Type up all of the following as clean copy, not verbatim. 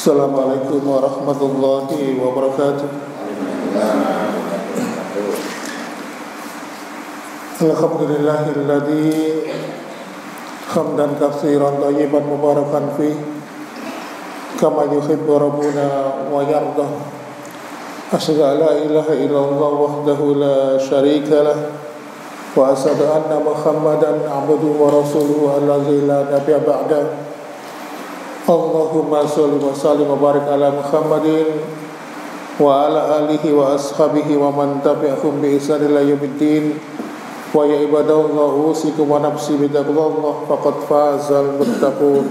Assalamualaikum warahmatullahi wabarakatuh. Alhamdulillahilladzi hamdan katsiran thayyiban mubarakan fi kama yuhibbu rabbuna wa yardah. Asyhadu an la ilaha illallah wahdahu la syarika lah wa asyhadu anna Muhammadan abduhu wa rasuluhu allazi la nabiyya ba'dahu. Allahumma sholli wa sallim wa barik ala Muhammadin wa ala alihi wa ashabihi wa man tabi'ahum bi ihsan ila yaumiddin. Wa ya ibadallah usikum wa nafsi bitaqwallah faqad fazal muttaqun.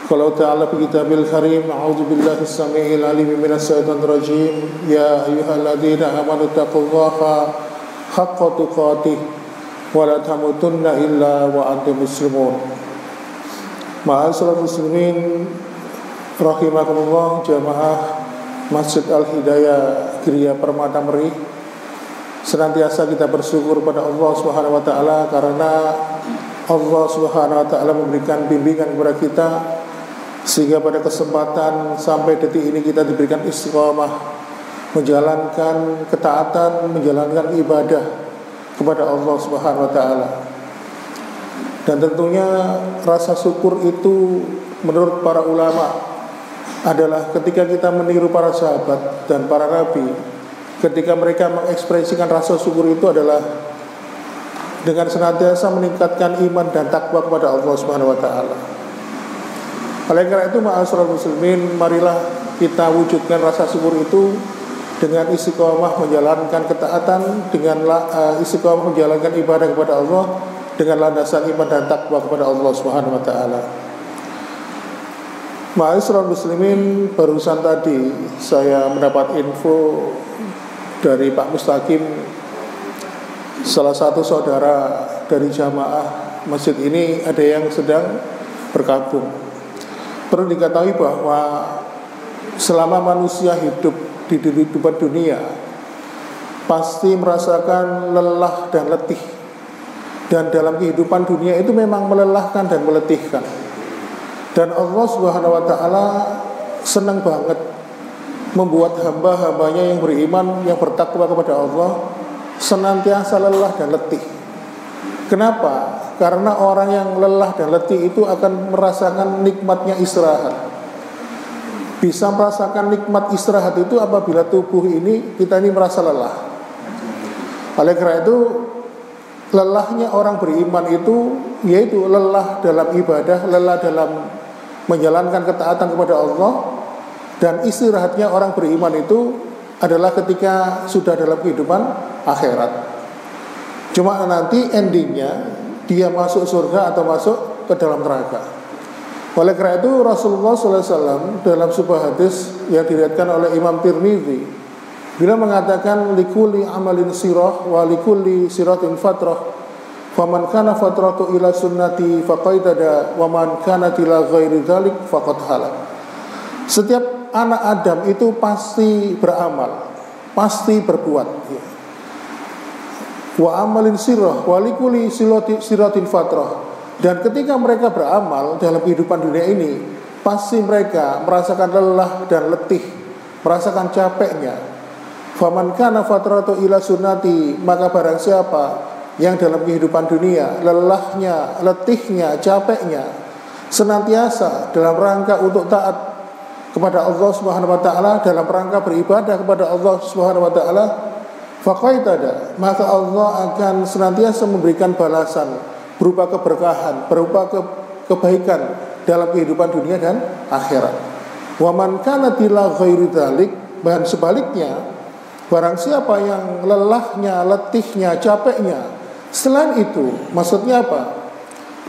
Qala ta'ala fi kitabil karim, a'udzu billahi as-sami'il 'alim minas syaitonir rajim. Ya ayyuhalladzina amanu taqullaha haqqa tuqatih wa la tamutunna illa wa antum muslimun. Ma'asyiral muslimin rahimakumullah, jamaah Masjid Al-Hidayah Gria Permata Merih. Senantiasa kita bersyukur pada Allah Subhanahu wa taala karena Allah Subhanahu wa taala memberikan bimbingan kepada kita sehingga pada kesempatan sampai detik ini kita diberikan istiqamah menjalankan ketaatan, menjalankan ibadah kepada Allah Subhanahu wa taala. Dan tentunya rasa syukur itu menurut para ulama adalah ketika kita meniru para sahabat dan para nabi. Ketika mereka mengekspresikan rasa syukur itu adalah dengan senantiasa meningkatkan iman dan takwa kepada Allah Subhanahu wa taala. Oleh karena itu, ma'asyiral muslimin, marilah kita wujudkan rasa syukur itu dengan istiqomah menjalankan ketaatan, dengan istiqomah menjalankan ibadah kepada Allah dengan landasan iman dan takwa kepada Allah Subhanahu wa taala. Ma'asyiral muslimin, barusan tadi saya mendapat info dari Pak Mustaqim, salah satu saudara dari jamaah masjid ini ada yang sedang berkabung. Perlu diketahui bahwa selama manusia hidup di kehidupan dunia pasti merasakan lelah dan letih. Dan dalam kehidupan dunia itu memang melelahkan dan meletihkan. Dan Allah Subhanahu wa taala senang banget membuat hamba-hambanya yang beriman, yang bertakwa kepada Allah senantiasa lelah dan letih. Kenapa? Karena orang yang lelah dan letih itu akan merasakan nikmatnya istirahat. Bisa merasakan nikmat istirahat itu apabila tubuh kita ini merasa lelah. Oleh karena itu, lelahnya orang beriman itu yaitu lelah dalam ibadah, lelah dalam menjalankan ketaatan kepada Allah. Dan istirahatnya orang beriman itu adalah ketika sudah dalam kehidupan akhirat. Cuma nanti endingnya dia masuk surga atau masuk ke dalam neraka. Oleh karena itu Rasulullah SAW dalam sebuah hadis yang diriwayatkan oleh Imam Tirmidzi, bila mengatakan likulli amalin sirah wa likulli siratin fatrah, faman kana fatratu ila sunnati faqaitada wa man kana ila ghairi dzalik faqad halak. Setiap anak Adam itu pasti beramal, pasti berbuat. Wa amalin sirah wa likulli siratin fatrah. Dan ketika mereka beramal dalam kehidupan dunia ini, pasti mereka merasakan lelah dan letih, merasakan capeknya. Faman kana fatratu ila sunnati, maka barang siapa yang dalam kehidupan dunia lelahnya, letihnya, capeknya senantiasa dalam rangka untuk taat kepada Allah Subhanahu wa taala, dalam rangka beribadah kepada Allah Subhanahu wa taala, faqaitada, maka Allah akan senantiasa memberikan balasan berupa keberkahan, berupa kebaikan dalam kehidupan dunia dan akhirat. Wa man kana ila ghairi dzalik, dan sebaliknya barang siapa yang lelahnya, letihnya, capeknya selain itu, maksudnya apa?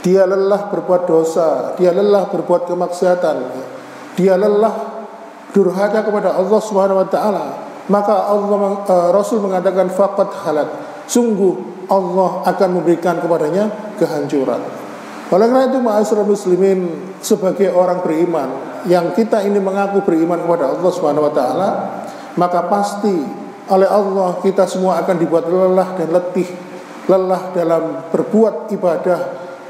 Dia lelah berbuat dosa, dia lelah berbuat kemaksiatan, dia lelah durhaka kepada Allah Subhanahu wa taala, maka Rasul mengatakan faqad halak, sungguh Allah akan memberikan kepadanya kehancuran. Oleh karena itu, ma'asyiral muslimin, sebagai orang beriman yang kita ini mengaku beriman kepada Allah Subhanahu wa taala, maka pasti oleh Allah kita semua akan dibuat lelah dan letih, lelah dalam berbuat ibadah,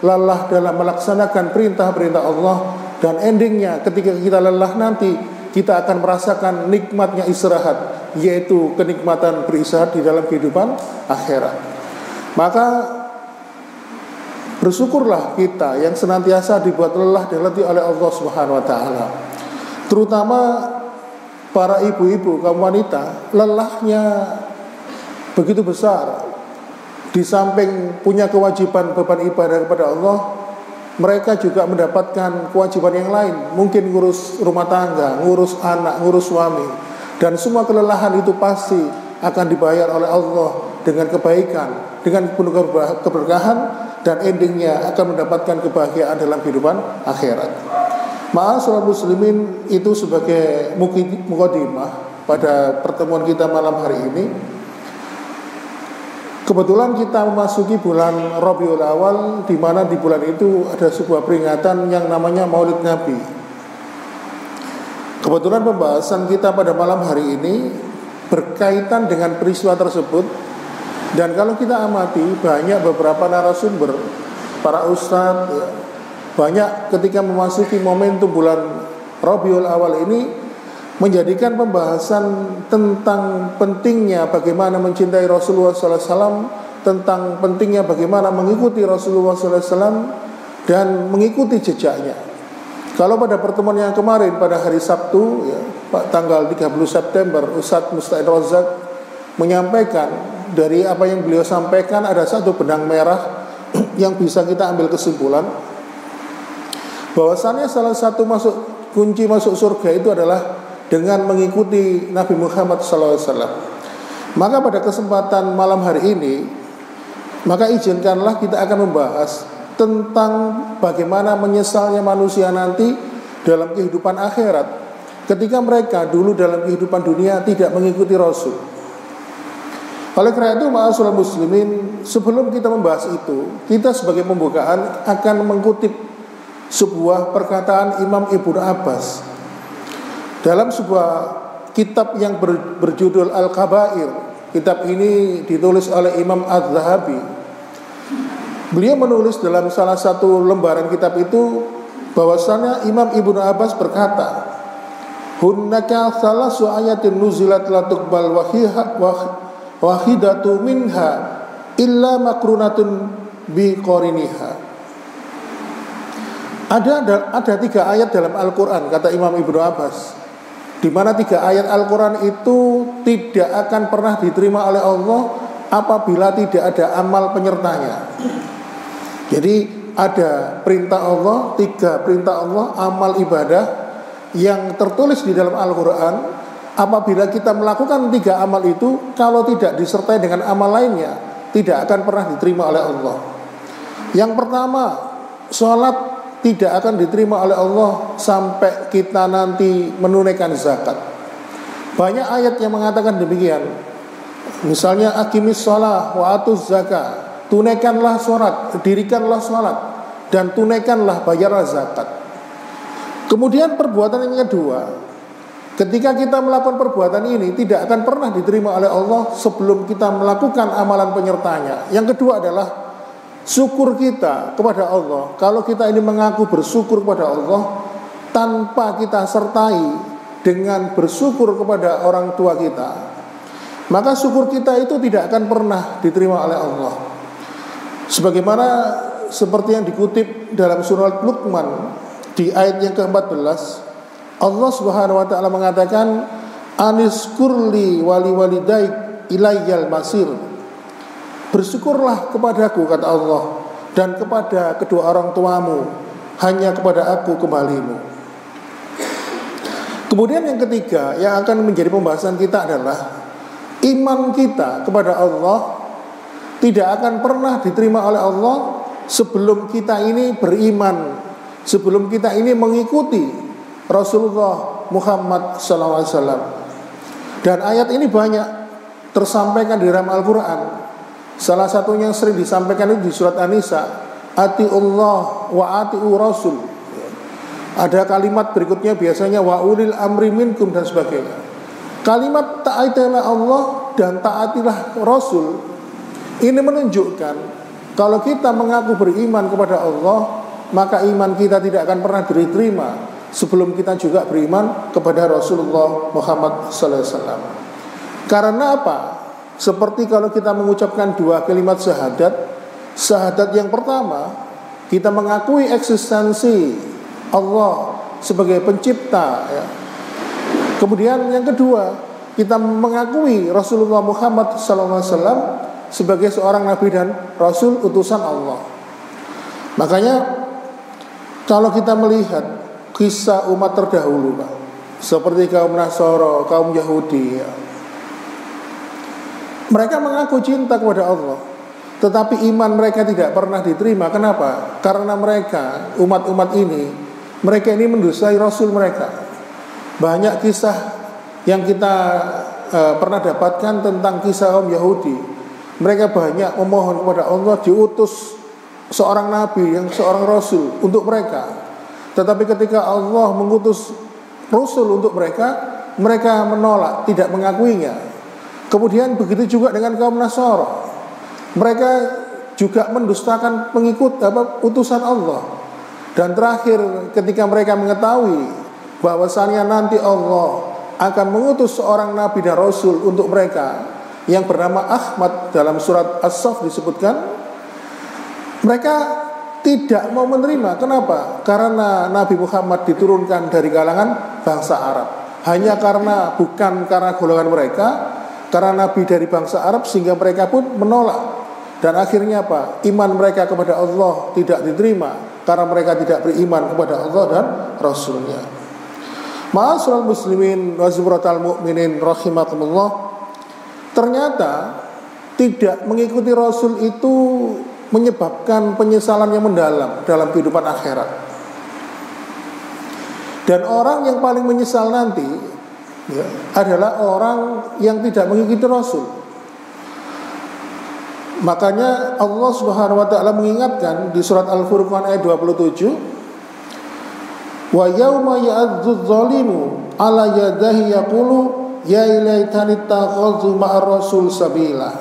lelah dalam melaksanakan perintah-perintah Allah, dan endingnya ketika kita lelah nanti kita akan merasakan nikmatnya istirahat, yaitu kenikmatan beristirahat di dalam kehidupan akhirat. Maka bersyukurlah kita yang senantiasa dibuat lelah dan letih oleh Allah Subhanahu wa taala. Terutama para ibu-ibu, kaum wanita, lelahnya begitu besar. Di samping punya kewajiban beban ibadah kepada Allah, mereka juga mendapatkan kewajiban yang lain. Mungkin ngurus rumah tangga, ngurus anak, ngurus suami. Dan semua kelelahan itu pasti akan dibayar oleh Allah dengan kebaikan, dengan penuh keberkahan, dan endingnya akan mendapatkan kebahagiaan dalam kehidupan akhirat. Ma'asyiral muslimin, itu sebagai mukadimah pada pertemuan kita malam hari ini. Kebetulan kita memasuki bulan Rabiul Awal, di mana di bulan itu ada sebuah peringatan yang namanya Maulid Nabi. Kebetulan pembahasan kita pada malam hari ini berkaitan dengan peristiwa tersebut. Dan kalau kita amati, banyak beberapa narasumber, para ustadz, banyak ketika memasuki momentum bulan Rabiul Awal ini menjadikan pembahasan tentang pentingnya bagaimana mencintai Rasulullah SAW, tentang pentingnya bagaimana mengikuti Rasulullah SAW dan mengikuti jejaknya. Kalau pada pertemuan yang kemarin pada hari Sabtu, tanggal 30 September, Ustadz Musta'in Razak menyampaikan, dari apa yang beliau sampaikan ada satu benang merah yang bisa kita ambil kesimpulan, bahwasannya salah satu kunci masuk surga itu adalah dengan mengikuti Nabi Muhammad SAW. Maka pada kesempatan malam hari ini, maka izinkanlah kita akan membahas tentang bagaimana menyesalnya manusia nanti dalam kehidupan akhirat ketika mereka dulu dalam kehidupan dunia tidak mengikuti Rasul. Oleh karena itu, ma'asyiral muslimin, sebelum kita membahas itu, kita sebagai pembukaan akan mengutip sebuah perkataan Imam Ibnu Abbas dalam sebuah kitab yang berjudul Al-Kabair. Kitab ini ditulis oleh Imam Az-Zahabi. Beliau menulis dalam salah satu lembaran kitab itu bahwasanya Imam Ibnu Abbas berkata, "Hunnaka salasu ayatin nuzilat la tuqbal wahidatu minha illa makrunatun bi qariniha." Ada 3 ayat dalam Al-Quran, kata Imam Ibnu Abbas, di mana 3 ayat Al-Quran itu tidak akan pernah diterima oleh Allah apabila tidak ada amal penyertanya. Jadi ada perintah Allah, 3 perintah Allah, amal ibadah yang tertulis di dalam Al-Quran. Apabila kita melakukan 3 amal itu, kalau tidak disertai dengan amal lainnya, tidak akan pernah diterima oleh Allah. Yang pertama, sholat tidak akan diterima oleh Allah sampai kita nanti menunaikan zakat. Banyak ayat yang mengatakan demikian. Misalnya aqimis shalah wa atuz zakah, tunaikanlah sholat, dirikanlah sholat, dan tunaikanlah bayar zakat. Kemudian perbuatan yang kedua, ketika kita melakukan perbuatan ini tidak akan pernah diterima oleh Allah sebelum kita melakukan amalan penyertanya. Yang kedua adalah syukur kita kepada Allah. Kalau kita ini mengaku bersyukur kepada Allah tanpa kita sertai dengan bersyukur kepada orang tua kita, maka syukur kita itu tidak akan pernah diterima oleh Allah. Sebagaimana seperti yang dikutip dalam surat Luqman di ayat yang ke-14, Allah Subhanahu wa taala mengatakan, "Aniskurli wali walidaik ilayyal masir." Bersyukurlah kepadaku, kata Allah, dan kepada kedua orang tuamu, hanya kepada aku kembalimu. Kemudian yang ketiga yang akan menjadi pembahasan kita adalah iman kita kepada Allah tidak akan pernah diterima oleh Allah sebelum kita ini beriman, sebelum kita ini mengikuti Rasulullah Muhammad SAW. Dan ayat ini banyak tersampaikan di dalam Al-Quran. Salah satunya yang sering disampaikan itu di surat An-Nisa, atiullah wa atiu rasul. Ada kalimat berikutnya biasanya wa ulil amri minkum dan sebagainya. Kalimat taatilah Allah dan taatilah Rasul ini menunjukkan kalau kita mengaku beriman kepada Allah, maka iman kita tidak akan pernah diterima sebelum kita juga beriman kepada Rasulullah Muhammad SAW. Karena apa? Seperti kalau kita mengucapkan dua kalimat syahadat. Syahadat yang pertama, kita mengakui eksistensi Allah sebagai pencipta, ya. Kemudian yang kedua, kita mengakui Rasulullah Muhammad SAW sebagai seorang nabi dan rasul utusan Allah. Makanya kalau kita melihat kisah umat terdahulu, Pak, seperti kaum Nasara, kaum Yahudi, ya, mereka mengaku cinta kepada Allah, tetapi iman mereka tidak pernah diterima. Kenapa? Karena mereka, umat-umat ini, mereka ini mendustai Rasul mereka. Banyak kisah yang kita pernah dapatkan tentang kisah kaum Yahudi. Mereka banyak memohon kepada Allah diutus seorang nabi, yang seorang rasul untuk mereka. Tetapi ketika Allah mengutus rasul untuk mereka, mereka menolak, tidak mengakuinya. Kemudian begitu juga dengan kaum Nasara. Mereka juga mendustakan pengikut utusan Allah. Dan terakhir ketika mereka mengetahui bahwasannya nanti Allah akan mengutus seorang nabi dan rasul untuk mereka yang bernama Ahmad, dalam surat As-Saff disebutkan, mereka tidak mau menerima. Kenapa? Karena Nabi Muhammad diturunkan dari kalangan bangsa Arab. Hanya bukan karena golongan mereka, karena Nabi dari bangsa Arab, sehingga mereka pun menolak. Dan akhirnya apa? Iman mereka kepada Allah tidak diterima karena mereka tidak beriman kepada Allah dan Rasulnya. Ma'asyiral muslimin wa zumratal mu'minin rahimakumullah. Ternyata tidak mengikuti Rasul itu menyebabkan penyesalan yang mendalam dalam kehidupan akhirat. Dan orang yang paling menyesal nanti, ya, adalah orang yang tidak mengikuti Rasul. Makanya Allah Subhanahu wa taala mengingatkan di surat Al-Furqan ayat 27, wa yauma ya'adzu dzalimu ala yadahi yaqulu ya ilaitani takhadzu ma'ar rasul sabila.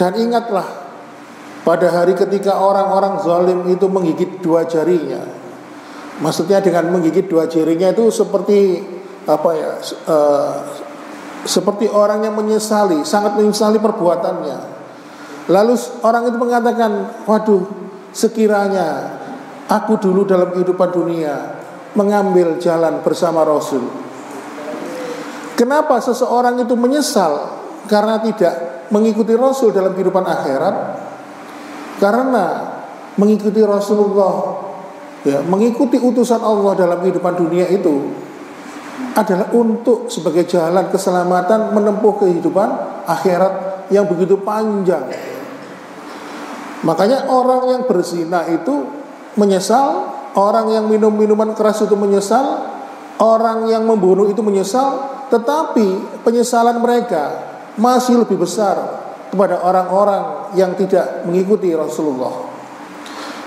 Dan ingatlah pada hari ketika orang-orang zalim itu menggigit dua jarinya. Maksudnya dengan menggigit dua jarinya itu seperti seperti orang yang menyesali, sangat menyesali perbuatannya. Lalu orang itu mengatakan, waduh, sekiranya aku dulu dalam kehidupan dunia mengambil jalan bersama Rasul. Kenapa seseorang itu menyesal karena tidak mengikuti Rasul dalam kehidupan akhirat? Karena mengikuti Rasulullah, ya, mengikuti utusan Allah dalam kehidupan dunia itu adalah untuk sebagai jalan keselamatan menempuh kehidupan akhirat yang begitu panjang. Makanya orang yang berzina itu menyesal, orang yang minum minuman keras itu menyesal, orang yang membunuh itu menyesal. Tetapi penyesalan mereka masih lebih besar kepada orang-orang yang tidak mengikuti Rasulullah.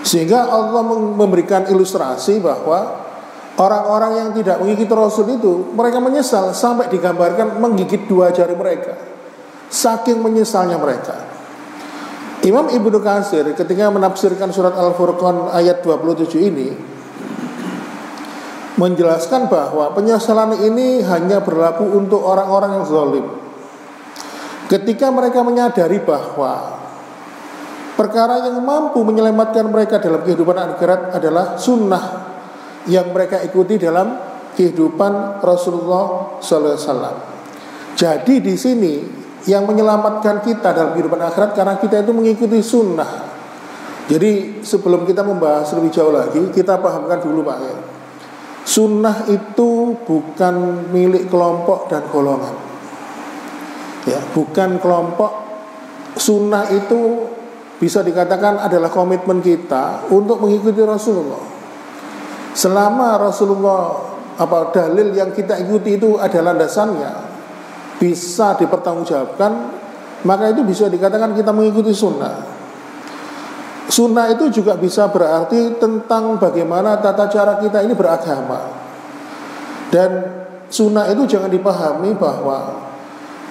Sehingga Allah memberikan ilustrasi bahwa orang-orang yang tidak mengikuti Rasul itu, mereka menyesal sampai digambarkan menggigit dua jari mereka, saking menyesalnya mereka. Imam Ibnu Katsir ketika menafsirkan surat Al-Furqan ayat 27 ini menjelaskan bahwa penyesalan ini hanya berlaku untuk orang-orang yang zalim. Ketika mereka menyadari bahwa perkara yang mampu menyelamatkan mereka dalam kehidupan akhirat adalah sunnah yang mereka ikuti dalam kehidupan Rasulullah SAW. Jadi di sini yang menyelamatkan kita dalam kehidupan akhirat karena kita itu mengikuti sunnah. Jadi sebelum kita membahas lebih jauh lagi, kita pahamkan dulu Pak ya. Sunnah itu bukan milik kelompok dan golongan, ya, bukan kelompok. Sunnah itu bisa dikatakan adalah komitmen kita untuk mengikuti Rasulullah. Selama Rasulullah dalil yang kita ikuti itu adalah landasannya bisa dipertanggungjawabkan, maka itu bisa dikatakan kita mengikuti sunnah. Sunnah itu juga bisa berarti tentang bagaimana tata cara kita ini beragama. Dan sunnah itu jangan dipahami bahwa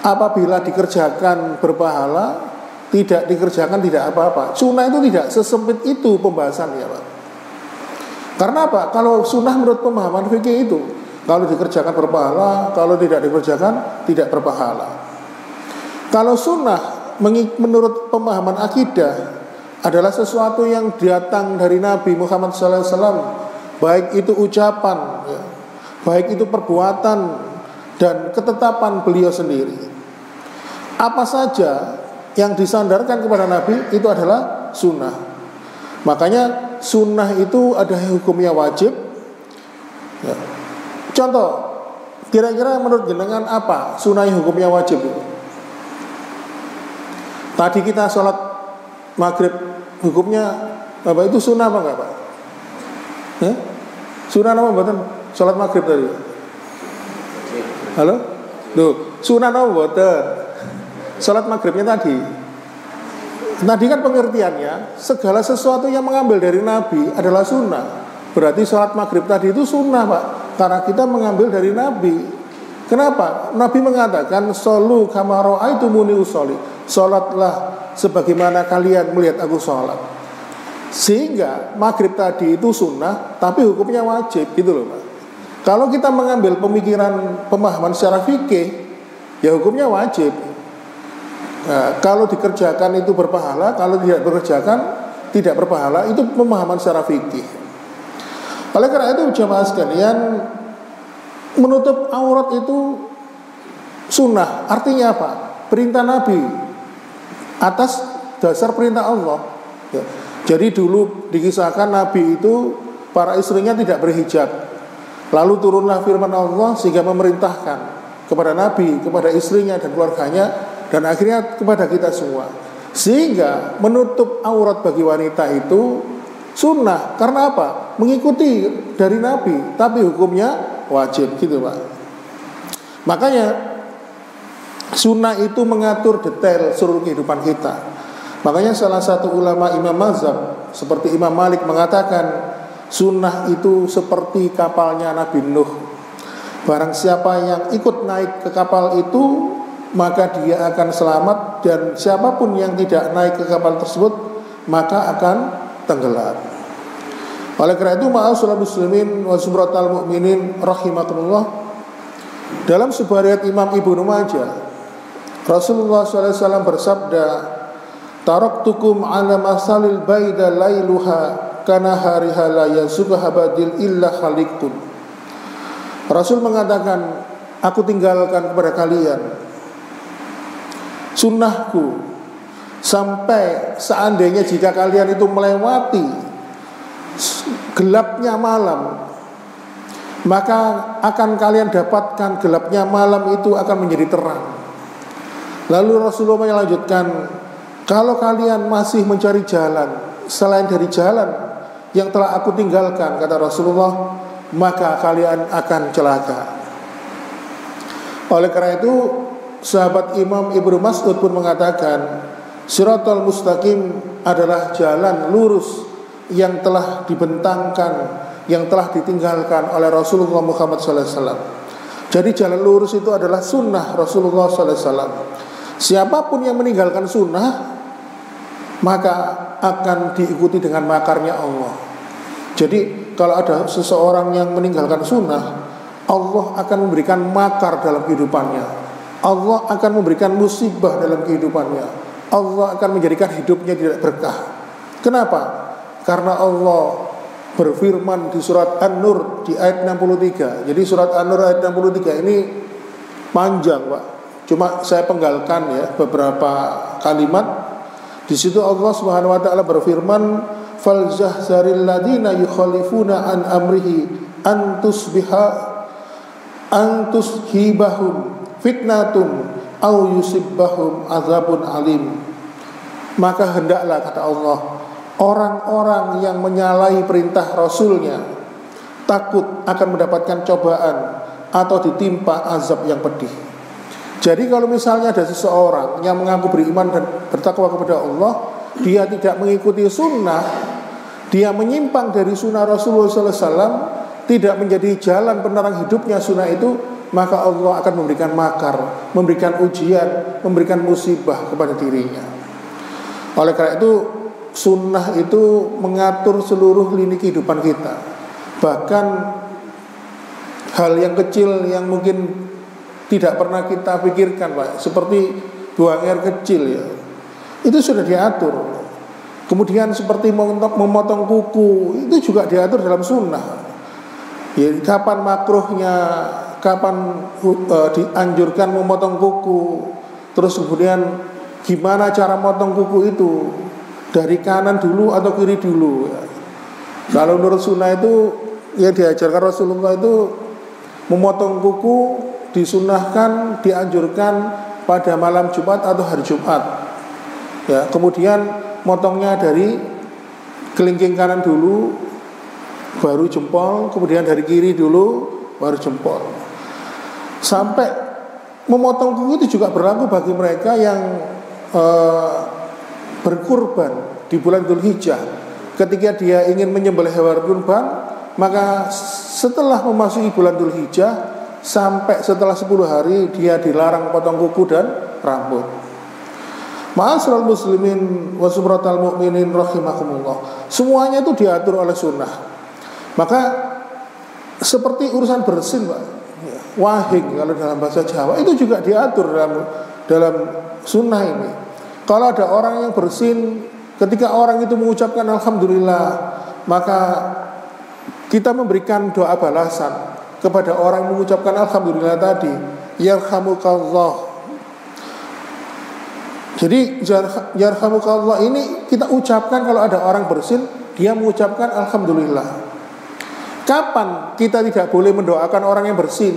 apabila dikerjakan berpahala, tidak dikerjakan tidak apa-apa. Sunnah itu tidak sesempit itu pembahasannya Pak. Karena apa? Kalau sunnah menurut pemahaman fikih itu, kalau dikerjakan berpahala, kalau tidak dikerjakan tidak berpahala. Kalau sunnah menurut pemahaman akidah adalah sesuatu yang datang dari Nabi Muhammad SAW, baik itu ucapan, ya, baik itu perbuatan dan ketetapan beliau sendiri. Apa saja yang disandarkan kepada Nabi itu adalah sunnah. Makanya sunnah itu ada hukumnya wajib, ya. Contoh, kira-kira menurut jenengan apa sunnah hukumnya wajib itu? Tadi kita sholat maghrib hukumnya apa, itu sunnah apa enggak Pak? Ya? Sunnah apa buatan sholat maghrib tadi? Halo? Duh, sunnah apa buatan sholat maghribnya tadi? Tadi kan pengertiannya segala sesuatu yang mengambil dari Nabi adalah sunnah. Berarti sholat maghrib tadi itu sunnah Pak, karena kita mengambil dari Nabi. Kenapa? Nabi mengatakan shollu kama ra'aitumuni usolli, sholatlah sebagaimana kalian melihat aku sholat. Sehingga maghrib tadi itu sunnah, tapi hukumnya wajib, gitu loh Pak. Kalau kita mengambil pemikiran pemahaman secara fikih, ya hukumnya wajib. Nah, kalau dikerjakan itu berpahala, kalau tidak dikerjakan tidak berpahala, itu pemahaman secara fikih. Oleh karena itu jamaah sekalian, menutup aurat itu sunnah. Artinya apa? Perintah Nabi atas dasar perintah Allah, ya. Jadi dulu dikisahkan Nabi itu para istrinya tidak berhijab, lalu turunlah firman Allah sehingga memerintahkan kepada Nabi, kepada istrinya dan keluarganya, dan akhirnya kepada kita semua. Sehingga menutup aurat bagi wanita itu sunnah. Karena apa? Mengikuti dari Nabi, tapi hukumnya wajib, gitu Pak. Makanya sunnah itu mengatur detail seluruh kehidupan kita. Makanya salah satu ulama Imam Mazhab seperti Imam Malik mengatakan sunnah itu seperti kapalnya Nabi Nuh. Barang siapa yang ikut naik ke kapal itu, maka dia akan selamat, dan siapapun yang tidak naik ke kapal tersebut maka akan tenggelam. Oleh karena itu, ma'asyiral muslimin wa sumratal mu'minin rahimakumullah, dalam sebuah riwayat Imam Ibnu Majah, Rasulullah SAW bersabda, taraktukum ala masalil baida lailuha kana hariha la yazugha badil illa khaliqun. Rasul mengatakan, aku tinggalkan kepada kalian sunnahku sampai seandainya jika kalian itu melewati gelapnya malam, maka akan kalian dapatkan gelapnya malam itu akan menjadi terang. Lalu Rasulullah melanjutkan, kalau kalian masih mencari jalan selain dari jalan yang telah aku tinggalkan, kata Rasulullah, maka kalian akan celaka. Oleh karena itu, sahabat Imam Ibnu Mas'ud pun mengatakan, Shiratal mustaqim adalah jalan lurus yang telah dibentangkan, yang telah ditinggalkan oleh Rasulullah Muhammad SAW. Jadi jalan lurus itu adalah sunnah Rasulullah SAW. Siapapun yang meninggalkan sunnah, maka akan diikuti dengan makarnya Allah. Jadi kalau ada seseorang yang meninggalkan sunnah, Allah akan memberikan makar dalam kehidupannya. Allah akan memberikan musibah dalam kehidupannya. Allah akan menjadikan hidupnya tidak berkah. Kenapa? Karena Allah berfirman di surat An-Nur di ayat 63. Jadi surat An-Nur ayat 63 ini panjang Pak, cuma saya penggalkan ya beberapa kalimat. Di situ Allah Subhanahu wa taala berfirman, falzahzaril ladina yukhalifuna an amrihi antushibahum fitnatun au yusibbahum azabun alim. Maka hendaklah, kata Allah, orang-orang yang menyalahi perintah Rasulnya takut akan mendapatkan cobaan atau ditimpa azab yang pedih. Jadi kalau misalnya ada seseorang yang mengaku beriman dan bertakwa kepada Allah, dia tidak mengikuti sunnah, dia menyimpang dari sunnah Rasulullah SAW, tidak menjadi jalan penerang hidupnya sunnah itu, maka Allah akan memberikan makar, memberikan ujian, memberikan musibah kepada dirinya. Oleh karena itu, sunnah itu mengatur seluruh lini kehidupan kita. Bahkan hal yang kecil yang mungkin tidak pernah kita pikirkan, Pak, seperti buang air kecil ya, itu sudah diatur. Kemudian seperti memotong kuku, itu juga diatur dalam sunnah. Ya, kapan makruhnya, kapan dianjurkan memotong kuku, terus kemudian gimana cara motong kuku itu, dari kanan dulu atau kiri dulu ya. Kalau menurut sunnah itu yang diajarkan Rasulullah itu memotong kuku disunnahkan, dianjurkan pada malam Jumat atau hari Jumat ya. Kemudian motongnya dari kelingking kanan dulu baru jempol, kemudian dari kiri dulu baru jempol. Sampai memotong kuku itu juga berlaku bagi mereka yang berkurban di bulan Dzulhijjah. Ketika dia ingin menyembelih hewan kurban, maka setelah memasuki bulan Dzulhijjah sampai setelah 10 hari dia dilarang potong kuku dan rambut. Ma'asyiral muslimin wa sumratal mu'minin rahimakumullah. Semuanya itu diatur oleh sunnah. Maka seperti urusan bersin, Pak, wahing kalau dalam bahasa Jawa, itu juga diatur dalam sunnah ini. Kalau ada orang yang bersin, ketika orang itu mengucapkan alhamdulillah, maka kita memberikan doa balasan kepada orang yang mengucapkan alhamdulillah tadi, yarhamukallah. Jadi yarhamukallah ini kita ucapkan kalau ada orang bersin, dia mengucapkan alhamdulillah. Kapan kita tidak boleh mendoakan orang yang bersin?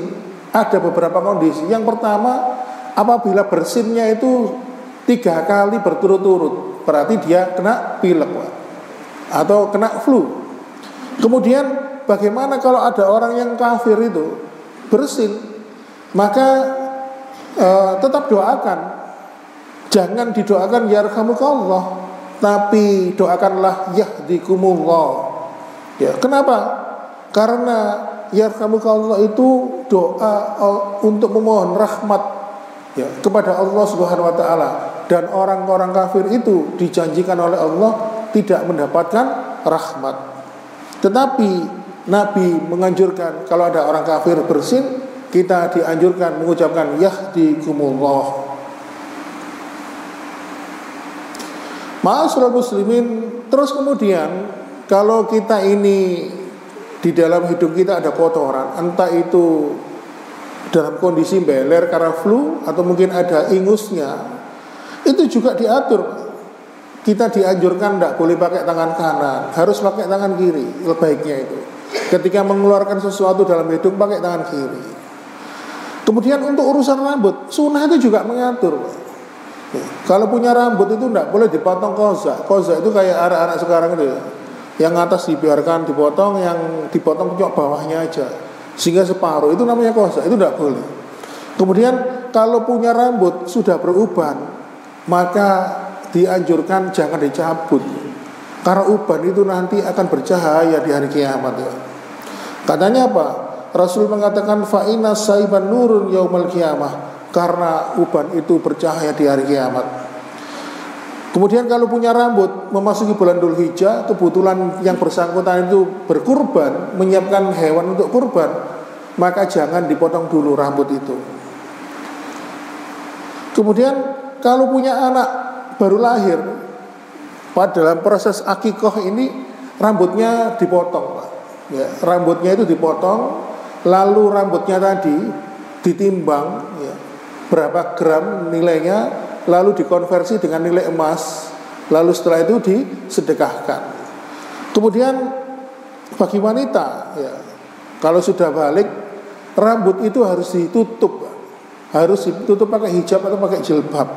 Ada beberapa kondisi. Yang pertama, apabila bersinnya itu 3 kali berturut-turut, berarti dia kena pilek atau kena flu. Kemudian bagaimana kalau ada orang yang kafir itu bersin? Maka tetap doakan. Jangan didoakan yarhamukallah, tapi doakanlah yahdikumullah. Ya, kenapa? Karena yarhamukallah itu doa untuk memohon rahmat ya kepada Allah Subhanahu wa taala, dan orang-orang kafir itu dijanjikan oleh Allah tidak mendapatkan rahmat. Tetapi Nabi menganjurkan kalau ada orang kafir bersin, kita dianjurkan mengucapkan yahdikumullah. Ma'asyiral muslimin, terus kemudian kalau kita ini di dalam hidung kita ada kotoran, entah itu dalam kondisi beler karena flu atau mungkin ada ingusnya, itu juga diatur. Kita dianjurkan tidak boleh pakai tangan kanan, harus pakai tangan kiri, baiknya itu. Ketika mengeluarkan sesuatu dalam hidung pakai tangan kiri. Kemudian untuk urusan rambut, sunnah itu juga mengatur. Kalau punya rambut itu tidak boleh dipotong koza. Koza itu kayak anak-anak sekarang itu ya, yang atas dibiarkan dipotong, yang dipotong cuma bawahnya aja sehingga separuh, itu namanya koza. Itu tidak boleh. Kemudian kalau punya rambut sudah beruban, maka dianjurkan jangan dicabut, karena uban itu nanti akan bercahaya di hari kiamat ya. Katanya apa? Rasul mengatakan fa inna saiban nurun yaumal qiyamah, karena uban itu bercahaya di hari kiamat. Kemudian kalau punya rambut, memasuki bulan Dzulhijjah, kebetulan yang bersangkutan itu berkurban, menyiapkan hewan untuk kurban, maka jangan dipotong dulu rambut itu. Kemudian kalau punya anak baru lahir, pada dalam proses akikah ini rambutnya dipotong, Pak. Ya, rambutnya itu dipotong, lalu rambutnya tadi ditimbang ya, berapa gram nilainya, lalu dikonversi dengan nilai emas, lalu setelah itu disedekahkan. Kemudian bagi wanita ya, kalau sudah balik, rambut itu harus ditutup, harus ditutup pakai hijab atau pakai jilbab.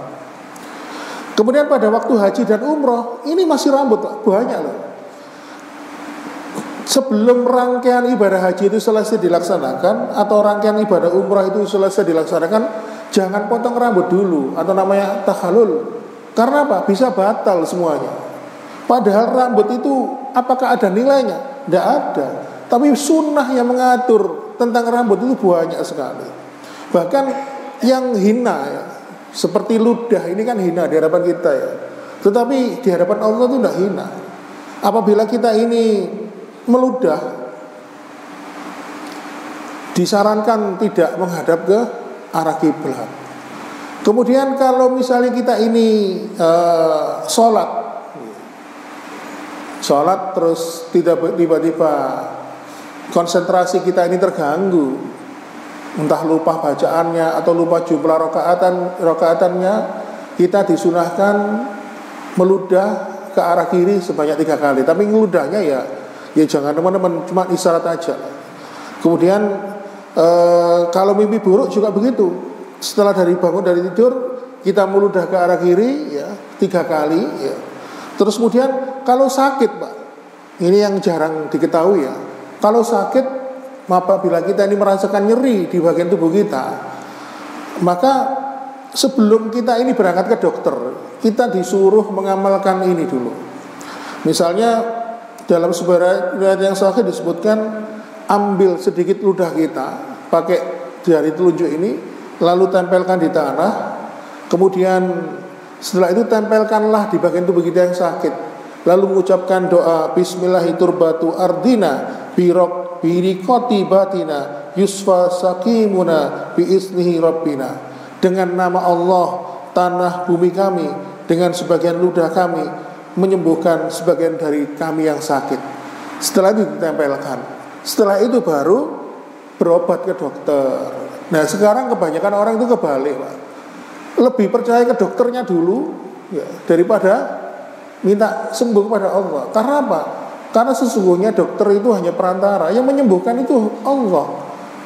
Kemudian pada waktu haji dan umroh, ini masih rambut banyak loh. Sebelum rangkaian ibadah haji itu selesai dilaksanakan, atau rangkaian ibadah umrah itu selesai dilaksanakan, jangan potong rambut dulu, atau namanya tahalul. Karena apa? Bisa batal semuanya. Padahal rambut itu apakah ada nilainya? Tidak ada. Tapi sunnah yang mengatur tentang rambut itu banyak sekali. Bahkan yang hina ya, seperti ludah, ini kan hina di hadapan kita ya. Tetapi di hadapan Allah itu tidak hina. Apabila kita ini meludah, disarankan tidak menghadap ke arah kiblat. Kemudian kalau misalnya kita ini sholat terus tiba-tiba konsentrasi kita ini terganggu, entah lupa bacaannya atau lupa jumlah rakaatannya, kita disunahkan meludah ke arah kiri sebanyak 3 kali. Tapi ngeludahnya ya jangan teman-teman, cuma isyarat aja. Kemudian kalau mimpi buruk juga begitu. Setelah bangun dari tidur, kita meludah ke arah kiri ya 3 kali ya. Terus kemudian kalau sakit, Pak, ini yang jarang diketahui ya. Kalau sakit, apabila kita ini merasakan nyeri di bagian tubuh kita, maka sebelum kita ini berangkat ke dokter, kita disuruh mengamalkan ini dulu. Misalnya dalam sebuah riwayat yang sahih disebutkan, ambil sedikit ludah kita pakai jari telunjuk ini, lalu tempelkan di tanah, kemudian setelah itu tempelkanlah di bagian tubuh kita yang sakit, lalu mengucapkan doa Bismillahiturbatu ardina birikoti batina yusfa sakimuna biisnihi rabbina. Dengan nama Allah, tanah bumi kami dengan sebagian ludah kami menyembuhkan sebagian dari kami yang sakit. Setelah itu ditempelkan. Setelah itu baru berobat ke dokter. Nah sekarang kebanyakan orang itu kebalik, Pak. Lebih percaya ke dokternya dulu ya, daripada minta sembuh kepada Allah. Karena apa? Karena sesungguhnya dokter itu hanya perantara, yang menyembuhkan itu Allah.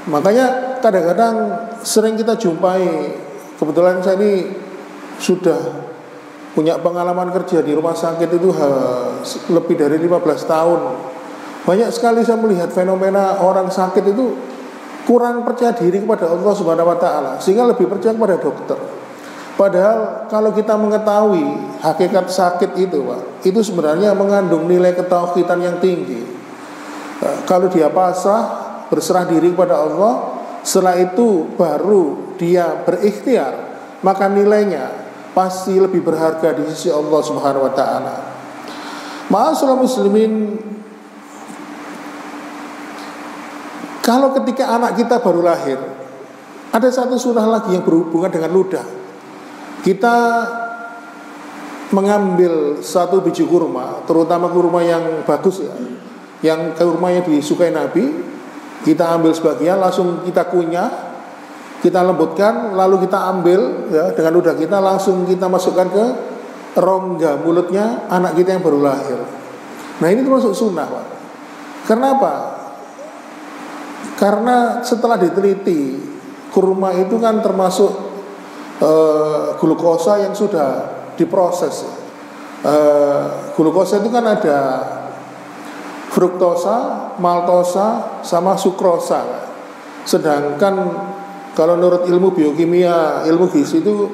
Makanya kadang-kadang sering kita jumpai, kebetulan saya ini sudah punya pengalaman kerja di rumah sakit itu lebih dari 15 tahun. Banyak sekali saya melihat fenomena orang sakit itu kurang percaya diri kepada Allah Subhanahu wa taala, sehingga lebih percaya kepada dokter. Padahal kalau kita mengetahui hakikat sakit itu, Pak, itu sebenarnya mengandung nilai ketauhidan yang tinggi. Kalau dia pasrah, berserah diri kepada Allah, setelah itu baru dia berikhtiar, maka nilainya pasti lebih berharga di sisi Allah Subhanahu wa taala. Ma'asyiral muslimin, kalau ketika anak kita baru lahir, ada satu sunnah lagi yang berhubungan dengan ludah. Kita mengambil satu biji kurma, terutama kurma yang bagus ya, yang kurma yang disukai Nabi, kita ambil sebagian, langsung kita kunyah, kita lembutkan, lalu kita ambil ya dengan ludah kita, langsung kita masukkan ke rongga mulutnya anak kita yang baru lahir. Nah ini termasuk sunnah, Pak. Kenapa? Karena setelah diteliti, kurma itu kan termasuk glukosa yang sudah diproses. Glukosa itu kan ada fruktosa, maltosa, sama sukrosa. Sedangkan kalau menurut ilmu biokimia, ilmu gizi itu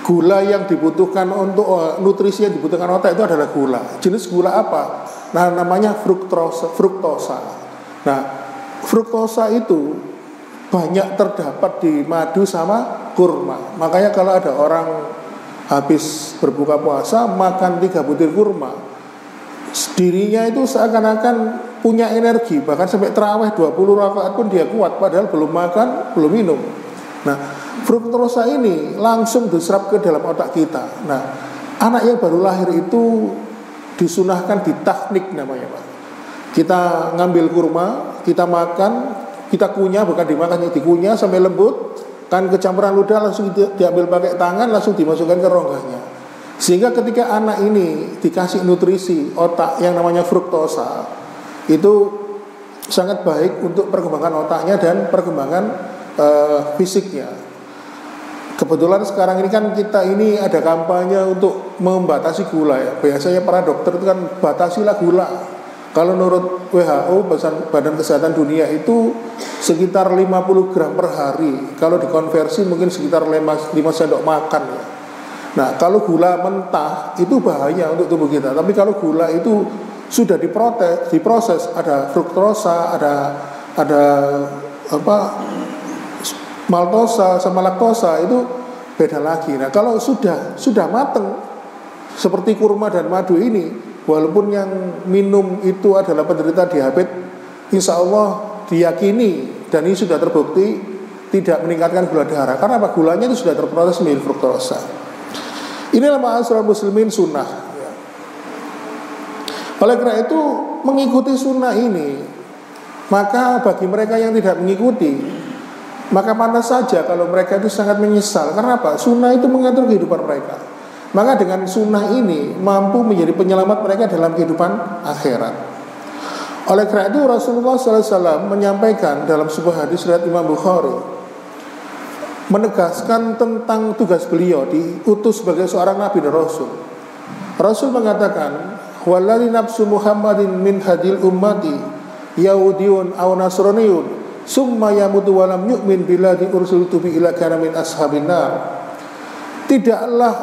gula yang dibutuhkan untuk nutrisi yang dibutuhkan otak itu adalah gula. Jenis gula apa? Nah namanya fruktosa. Nah fruktosa itu banyak terdapat di madu sama kurma. Makanya kalau ada orang habis berbuka puasa makan 3 butir kurma, dirinya itu seakan-akan punya energi, bahkan sampai tarawih 20 rakaat pun dia kuat, padahal belum makan, belum minum. Nah, fruktosa ini langsung diserap ke dalam otak kita. Nah, anak yang baru lahir itu disunahkan ditaknik namanya, Pak. Kita ngambil kurma, kita makan, kita kunyah, bukan dimakan, dikunyah sampai lembut, kan kecampuran ludah langsung diambil pakai tangan, langsung dimasukkan ke rongganya. Sehingga ketika anak ini dikasih nutrisi otak yang namanya fruktosa, itu sangat baik untuk perkembangan otaknya dan perkembangan fisiknya. Kebetulan sekarang ini kan kita ini ada kampanye untuk membatasi gula ya. Biasanya para dokter itu kan batasilah gula. Kalau menurut WHO, Badan Kesehatan Dunia, itu sekitar 50 gram per hari. Kalau dikonversi mungkin sekitar 5 sendok makan ya. Nah kalau gula mentah itu bahaya untuk tubuh kita. Tapi kalau gula itu sudah diproses, ada fruktosa, ada maltosa sama laktosa, itu beda lagi. Nah kalau sudah mateng seperti kurma dan madu ini, walaupun yang minum itu adalah penderita diabetes, insya Allah diyakini dan ini sudah terbukti tidak meningkatkan gula darah. Karena apa? Gulanya itu sudah terproses menjadi fruktosa. Inilah ma'asyiral muslimin sunnah. Oleh karena itu mengikuti sunnah ini, maka bagi mereka yang tidak mengikuti, maka pantas saja kalau mereka itu sangat menyesal. Karena apa? Sunnah itu mengatur kehidupan mereka. Maka dengan sunnah ini mampu menjadi penyelamat mereka dalam kehidupan akhirat. Oleh karena itu Rasulullah SAW menyampaikan dalam sebuah hadis riwayat Imam Bukhari, menegaskan tentang tugas beliau diutus sebagai seorang nabi dan rasul. Rasul mengatakan, "Wallazi nafsu Muhammadin min hadil ummati Yahudiyun aw Nasraniyun summa yamutu wa lam yu'min billadzi ursiltu bi ila kana min ashabin nar." Tidaklah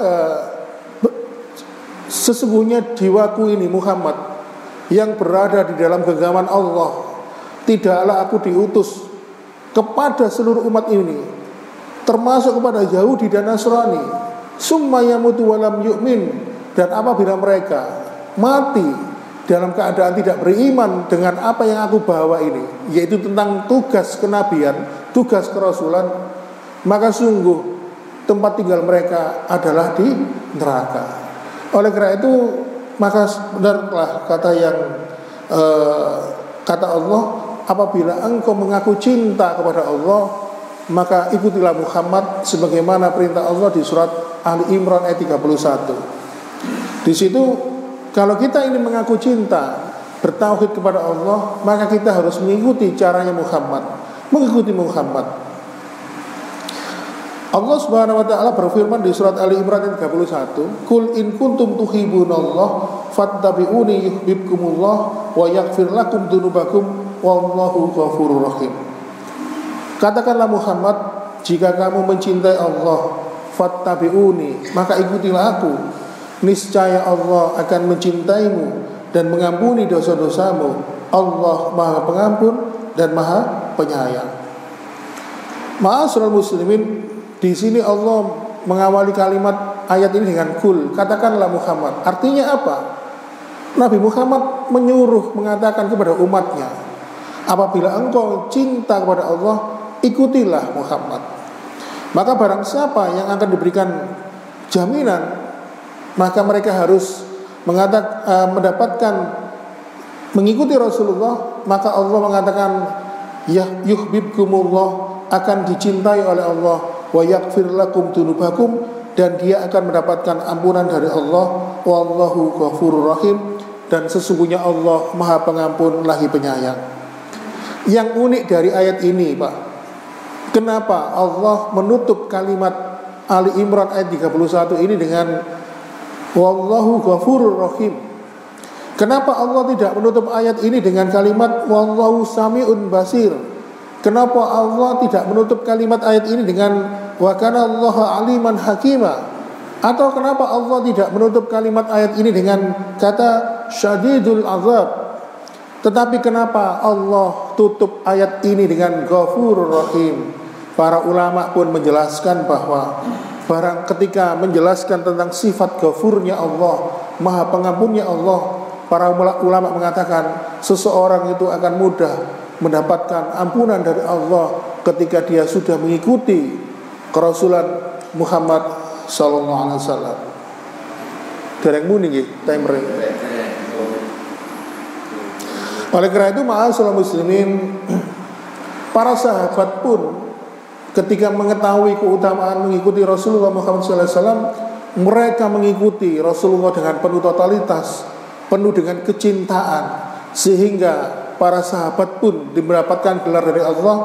sesungguhnya jiwaku ini Muhammad yang berada di dalam genggaman Allah, tidaklah aku diutus kepada seluruh umat ini, termasuk kepada Yahudi dan Nasrani, summa yamutu wa lam yu'min, dan apabila mereka mati dalam keadaan tidak beriman dengan apa yang aku bawa ini, yaitu tentang tugas kenabian, tugas kerasulan, maka sungguh tempat tinggal mereka adalah di neraka. Oleh karena itu maka benarlah kata yang kata Allah, apabila engkau mengaku cinta kepada Allah, maka ikutilah Muhammad sebagaimana perintah Allah di surat Ali Imran ayat 31. Di situ kalau kita ini mengaku cinta, bertauhid kepada Allah, maka kita harus mengikuti caranya Muhammad, mengikuti Muhammad. Allah Subhanahu wa taala berfirman di surat Ali Imran ayat 31, "Qul in kuntum tuhibbunallah fattabi'uni yuhibbukumullah wa yaghfir lakum dzunubakum wallahu ghafurur rahim." Katakanlah Muhammad, jika kamu mencintai Allah, fattabi'uni, maka ikutilah aku. Niscaya Allah akan mencintaimu dan mengampuni dosa-dosamu. Allah Maha Pengampun dan Maha Penyayang. Ma'asyiral muslimin, di sini Allah mengawali kalimat ayat ini dengan kul, katakanlah Muhammad. Artinya apa? Nabi Muhammad menyuruh mengatakan kepada umatnya, apabila engkau cinta kepada Allah, ikutilah Muhammad. Maka barang siapa yang akan diberikan jaminan, maka mereka harus mendapatkan mengikuti Rasulullah. Maka Allah mengatakan, ya yuhibbukumullah, akan dicintai oleh Allah, wa yaghfir lakum dzunubakum, dan dia akan mendapatkan ampunan dari Allah, wallahu ghafurur rahim, dan sesungguhnya Allah Maha Pengampun lagi Penyayang. Yang unik dari ayat ini, Pak, kenapa Allah menutup kalimat Ali Imran ayat 31 ini dengan wallahu ghafurur rahim? Kenapa Allah tidak menutup ayat ini dengan kalimat wallahu sami'un basir? Kenapa Allah tidak menutup kalimat ayat ini dengan wa kana Allaha aliman hakima? Atau kenapa Allah tidak menutup kalimat ayat ini dengan kata syadidul azab? Tetapi kenapa Allah tutup ayat ini dengan ghafurur rahim? Para ulama pun menjelaskan bahwa barang ketika menjelaskan tentang sifat ghafurnya Allah, Maha Pengampunnya Allah, para ulama mengatakan seseorang itu akan mudah mendapatkan ampunan dari Allah ketika dia sudah mengikuti kerasulan Muhammad sallallahu alaihi wasallam. Dereng muni nggih timer. Oleh karena itu ma'asyiral muslimin, para sahabat pun ketika mengetahui keutamaan mengikuti Rasulullah Muhammad sallallahu alaihi wasallam, mereka mengikuti Rasulullah dengan penuh totalitas, penuh dengan kecintaan, sehingga para sahabat pun mendapatkan gelar dari Allah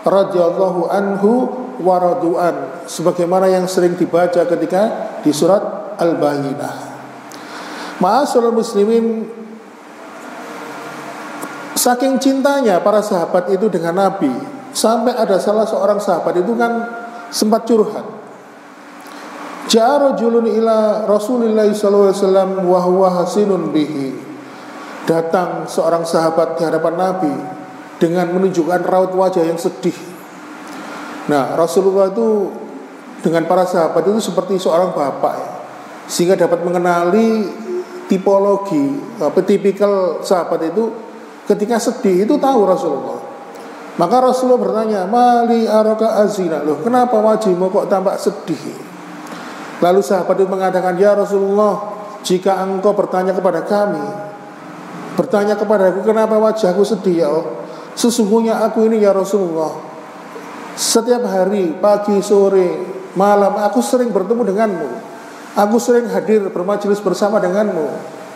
radhiyallahu anhu wa radu'an, sebagaimana yang sering dibaca ketika di surat Al-Bayyinah. Ma'asyiral muslimin, saking cintanya para sahabat itu dengan Nabi, sampai ada salah seorang sahabat itu kan sempat curhat. Ja'a rajulun ila Rasulillah sallallahu alaihi wasallam wa huwa hasinun bihi. Datang seorang sahabat di hadapan Nabi dengan menunjukkan raut wajah yang sedih. Nah, Rasulullah itu dengan para sahabat itu seperti seorang bapak ya, sehingga dapat mengenali tipologi, tipikal sahabat itu ketika sedih itu tahu Rasulullah. Maka Rasulullah bertanya, mali araka azina, loh kenapa wajahmu kok tampak sedih? Lalu sahabat itu mengatakan, ya Rasulullah, jika engkau bertanya kepada kami, bertanya kepadaku kenapa wajahku sedih ya Allah, sesungguhnya aku ini ya Rasulullah, setiap hari, pagi, sore, malam, aku sering bertemu denganmu, aku sering hadir bermajelis bersama denganmu,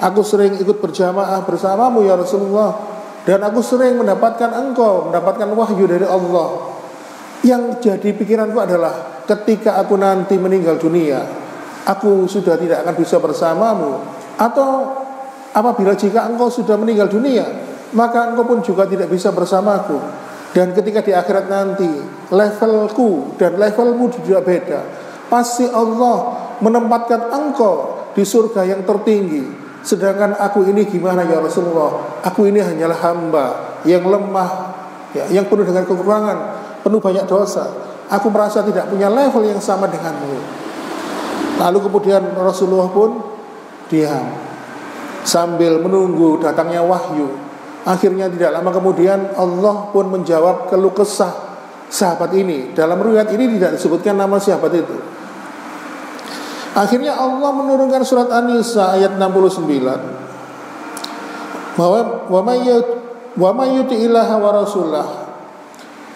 aku sering ikut berjamaah bersamamu ya Rasulullah, dan aku sering mendapatkan engkau, mendapatkan wahyu dari Allah. Yang jadi pikiranku adalah ketika aku nanti meninggal dunia, aku sudah tidak akan bisa bersamamu, atau apabila jika engkau sudah meninggal dunia, maka engkau pun juga tidak bisa bersamaku. Dan ketika di akhirat nanti levelku dan levelmu juga beda, pasti Allah menempatkan engkau di surga yang tertinggi, sedangkan aku ini gimana ya Rasulullah? Aku ini hanyalah hamba yang lemah, ya, yang penuh dengan kekurangan, penuh banyak dosa. Aku merasa tidak punya level yang sama denganmu. Lalu kemudian Rasulullah pun diam sambil menunggu datangnya wahyu. Akhirnya tidak lama kemudian Allah pun menjawab keluh kesah sahabat ini. Dalam riwayat ini tidak disebutkan nama sahabat itu. Akhirnya Allah menurunkan surat An-Nisa ayat 69 bahwa wa may yuti'illaha wa rasulah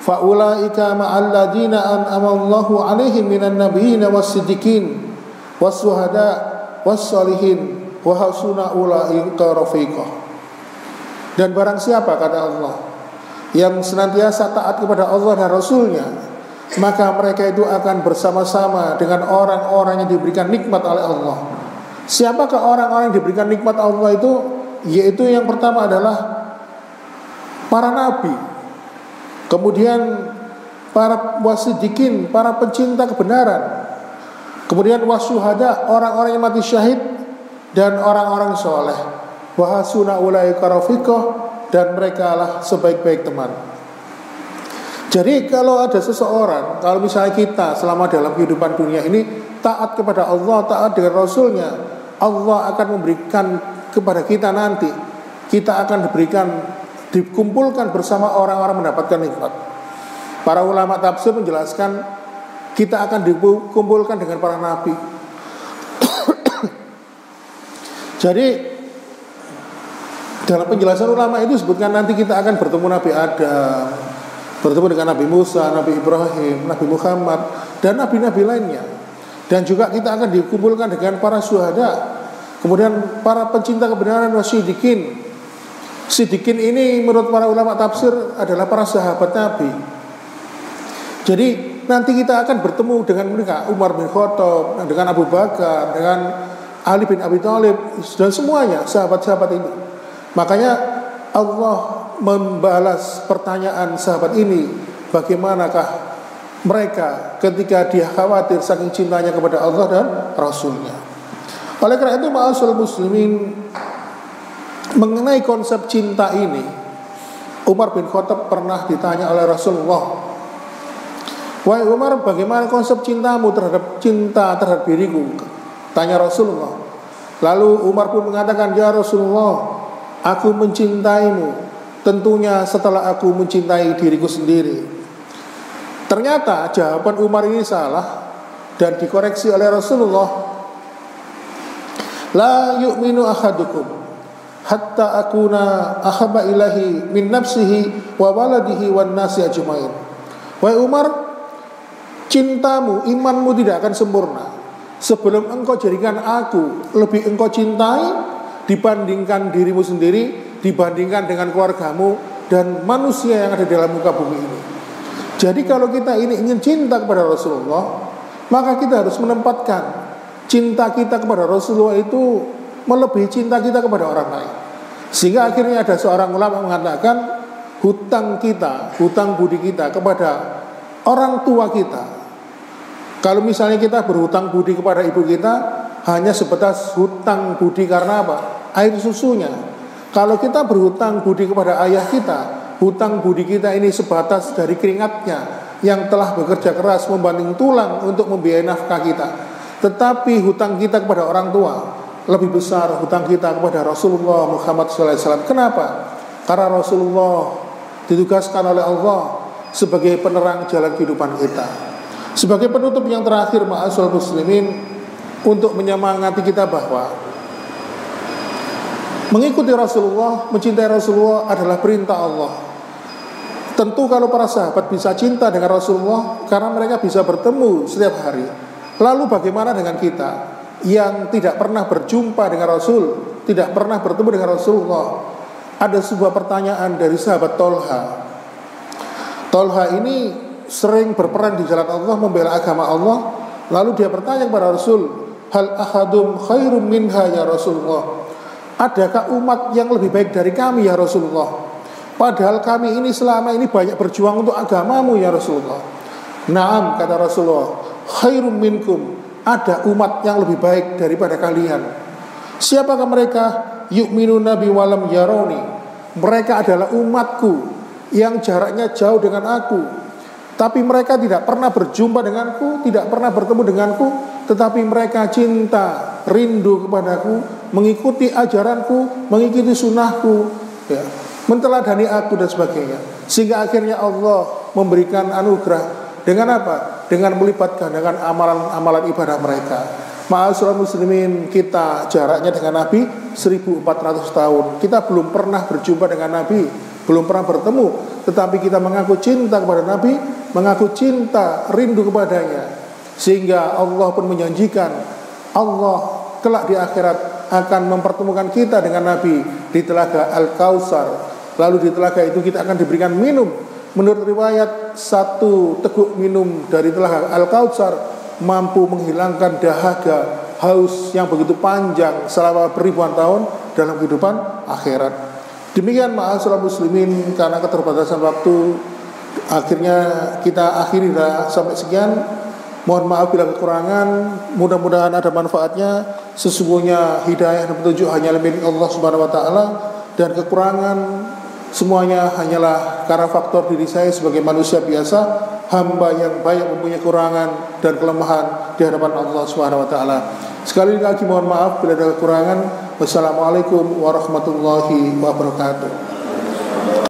fa ulaika ma'al ladzina an'ama Allahu 'alaihim minan nabiyyin was-siddiqin was-syuhada was-shalihin wa hasuna ulaika rafiqa. Dan barang siapa, kata Allah, yang senantiasa taat kepada Allah dan Rasulnya, maka mereka itu akan bersama-sama dengan orang-orang yang diberikan nikmat oleh Allah. Siapakah orang-orang yang diberikan nikmat Allah itu? Yaitu yang pertama adalah para nabi, kemudian para wasidikin, para pencinta kebenaran, kemudian wasyuhada, orang-orang yang mati syahid, dan orang-orang soleh. Wahasuna ulaika rafiqah, dan mereka lah sebaik-baik teman. Jadi kalau ada seseorang, kalau misalnya kita selama dalam kehidupan dunia ini taat kepada Allah, taat dengan Rasulnya, Allah akan memberikan kepada kita nanti, kita akan dikumpulkan bersama orang-orang mendapatkan nikmat. Para ulama tafsir menjelaskan kita akan dikumpulkan dengan para nabi. Jadi dalam penjelasan ulama itu sebutkan nanti kita akan bertemu Nabi Adam, bertemu dengan Nabi Musa, Nabi Ibrahim, Nabi Muhammad, dan nabi-nabi lainnya. Dan juga kita akan dikumpulkan dengan para syuhada, kemudian para pencinta kebenaran wasidikin. Sidikin ini menurut para ulama tafsir adalah para sahabat Nabi. Jadi nanti kita akan bertemu dengan mereka, Umar bin Khattab, dengan Abu Bakar, dengan Ali bin Abi Thalib, dan semuanya sahabat-sahabat ini. Makanya Allah membalas pertanyaan sahabat ini, bagaimanakah mereka ketika dia khawatir saking cintanya kepada Allah dan Rasulnya. Oleh karena itu ma'asyiral muslimin, mengenai konsep cinta ini, Umar bin Khattab pernah ditanya oleh Rasulullah, wahai Umar, bagaimana konsep cintamu cinta terhadap diriku? Tanya Rasulullah. Lalu Umar pun mengatakan, ya Rasulullah, aku mencintaimu tentunya setelah aku mencintai diriku sendiri. Ternyata jawaban Umar ini salah dan dikoreksi oleh Rasulullah. La yu'minu ahadukum hatta akuna ahabba ilahi min nafsihi wa waladihi wan nasi ajmain. Wahai Umar, cintamu, imanmu tidak akan sempurna sebelum engkau jadikan aku lebih engkau cintai dibandingkan dirimu sendiri, dibandingkan dengan keluargamu dan manusia yang ada dalam muka bumi ini. Jadi kalau kita ini ingin cinta kepada Rasulullah, maka kita harus menempatkan cinta kita kepada Rasulullah itu melebihi cinta kita kepada orang lain. Sehingga akhirnya ada seorang ulama mengatakan, hutang kita, hutang budi kita kepada orang tua kita, kalau misalnya kita berhutang budi kepada ibu kita, hanya sebatas hutang budi karena apa? Air susunya. Kalau kita berhutang budi kepada ayah kita, hutang budi kita ini sebatas dari keringatnya yang telah bekerja keras membanting tulang untuk membiayai nafkah kita. Tetapi hutang kita kepada orang tua lebih besar hutang kita kepada Rasulullah Muhammad SAW. Kenapa? Karena Rasulullah ditugaskan oleh Allah sebagai penerang jalan kehidupan kita. Sebagai penutup yang terakhir, ma'asyiral muslimin, untuk menyemangati kita bahwa mengikuti Rasulullah, mencintai Rasulullah adalah perintah Allah. Tentu kalau para sahabat bisa cinta dengan Rasulullah karena mereka bisa bertemu setiap hari. Lalu bagaimana dengan kita yang tidak pernah berjumpa dengan Rasul, tidak pernah bertemu dengan Rasulullah? Ada sebuah pertanyaan dari sahabat Tolha. Tolha ini sering berperang di jalan Allah, membela agama Allah. Lalu dia bertanya kepada Rasul, hal ahadum khairum minha ya Rasulullah? Adakah umat yang lebih baik dari kami ya Rasulullah? Padahal kami ini selama ini banyak berjuang untuk agamamu ya Rasulullah. Naam, kata Rasulullah, khairum minkum, ada umat yang lebih baik daripada kalian. Siapakah mereka? Yu'minuna bi walam yaroni. Mereka adalah umatku yang jaraknya jauh dengan aku, tapi mereka tidak pernah berjumpa denganku, tidak pernah bertemu denganku, tetapi mereka cinta, rindu kepadaku, mengikuti ajaranku, mengikuti sunnahku, ya, menteladani aku dan sebagainya. Sehingga akhirnya Allah memberikan anugerah dengan apa? Dengan melibatkan dengan amalan-amalan ibadah mereka. Ma'asyiral muslimin, kita jaraknya dengan Nabi 1400 tahun. Kita belum pernah berjumpa dengan Nabi, belum pernah bertemu, tetapi kita mengaku cinta kepada Nabi, mengaku cinta, rindu kepadanya. Sehingga Allah pun menjanjikan, Allah kelak di akhirat akan mempertemukan kita dengan Nabi di telaga Al-Kautsar. Lalu di telaga itu kita akan diberikan minum. Menurut riwayat, satu teguk minum dari telaga Al-Kautsar mampu menghilangkan dahaga, haus yang begitu panjang selama beribuan tahun dalam kehidupan akhirat. Demikian ma'asyiral muslimin, karena keterbatasan waktu, akhirnya kita akhiri sampai sekian. Mohon maaf bila kekurangan, mudah-mudahan ada manfaatnya. Sesungguhnya hidayah dan petunjuk hanya milik Allah Subhanahu wa taala, dan kekurangan semuanya hanyalah karena faktor diri saya sebagai manusia biasa, hamba yang banyak mempunyai kekurangan dan kelemahan di hadapan Allah Subhanahu wa taala. Sekali lagi mohon maaf bila ada kekurangan. Wassalamualaikum warahmatullahi wabarakatuh.